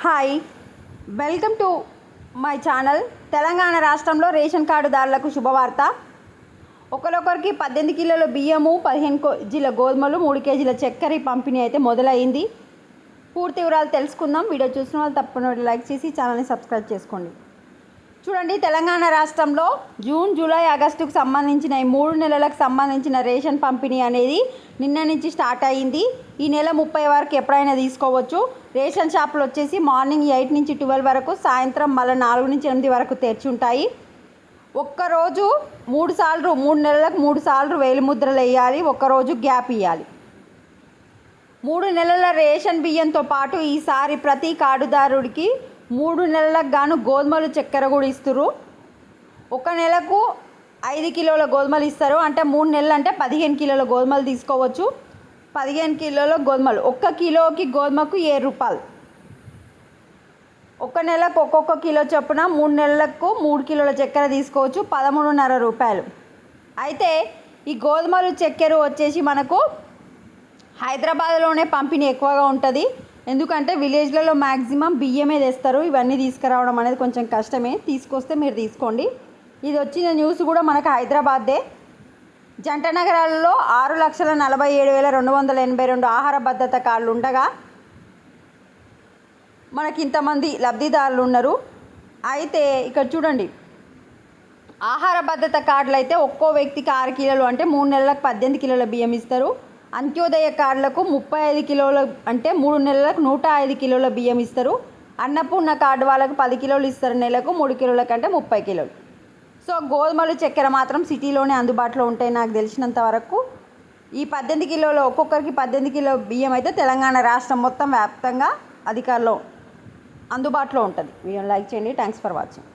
Hi, welcome to my channel. Telangana రాష్ట్రంలో ration కార్డుదారులకు శుభవార్త. ఒకరొకరికి 18 కిలోల బియ్యము, 15 కేజీల గోధుమలు, 3 కేజీల చక్కెర పంపిణీ అయితే మొదలైంది. పూర్తి వివరాలు తెలుసుకుందాం. వీడియో చూసిన వాళ్ళు తప్పకుండా లైక్ చేసి ఛానల్ని సబ్స్క్రైబ్ చేసుకోండి. చూడండి, తెలంగాణ రాష్ట్రంలో జూన్, జూలై, ఆగస్టుకు సంబంధించిన ఈ 3 నెలలకు సంబంధించిన రేషన్ పంపిణీ అనేది నిన్న నుంచి స్టార్ట్ అయ్యింది. ఈ నెల 30 వరకు ఎప్పుడైనా తీసుకోవచ్చు. రేషన్ షాపులు వచ్చేసి మార్నింగ్ 8 నుంచి 12 వరకు, సాయంత్రం మళ్ళీ 4 నుంచి 8 వరకు తెరిచి ఉంటాయి. ఒక్కరోజు 3 నెలలకు 3 సార్లు వేలిముద్రలు వేయాలి, ఒక్కరోజు గ్యాప్ ఇవ్వాలి. 3 నెలల రేషన్ బియ్యంతో పాటు ఈసారి ప్రతి కార్డుదారుడికి 3 నెలలకు గాను గోధుమలు, చక్కెర కూడా ఇస్తారు. ఒక నెలకు 5 కిలోల గోధుమలు ఇస్తారు. అంటే 3 నెలలు అంటే 15 కిలోల గోధుమలు తీసుకోవచ్చు. 15 కిలోల గోధుమలు, 1 కిలోకి గోధుమకు 7 రూపాయలు. ఒక నెలకు ఒక్కొక్క కిలో చొప్పున 3 నెలలకు 3 కిలోల చక్కెర తీసుకోవచ్చు, 13.5 రూపాయలు. అయితే ఈ గోధుమలు, చక్కెర వచ్చేసి మనకు హైదరాబాద్లోనే పంపిణీ ఎక్కువగా ఉంటుంది. ఎందుకంటే విలేజ్లలో మ్యాక్సిమం బియ్యమే తెస్తారు. ఇవన్నీ తీసుకురావడం అనేది కొంచెం కష్టమే. తీసుకొస్తే మీరు తీసుకోండి. ఇది వచ్చిన న్యూస్ కూడా మనకు హైదరాబాద్దే. జంట నగరాల్లో 6,47,282 ఆహార భద్రత కార్డులు ఉండగా మనకి ఇంతమంది లబ్ధిదారులు ఉన్నారు. అయితే ఇక్కడ చూడండి, ఆహార భద్రత కార్డులు అయితే ఒక్కో వ్యక్తికి 6 కిలోలు అంటే 3 నెలలకు 18 కిలోల బియ్యం ఇస్తారు. అంత్యోదయ కార్డులకు 35 కిలోల అంటే 3 నెలలకు 105 కిలోల బియ్యం ఇస్తారు. అన్నపూర్ణ కార్డు వాళ్ళకు 10 కిలోలు ఇస్తారు, నెలకు 3 కిలోల కంటే 30 కిలోలు. సో గోధుమలు, చక్కెర మాత్రం సిటీలోనే అందుబాటులో ఉంటాయి నాకు తెలిసినంత వరకు. ఈ 18 కిలోలు, ఒక్కొక్కరికి 18 కిలో బియ్యం అయితే తెలంగాణ రాష్ట్రం మొత్తం వ్యాప్తంగా అధికారులు అందుబాటులో ఉంటుంది. వీడియోని లైక్ చేయండి. Thanks for watching.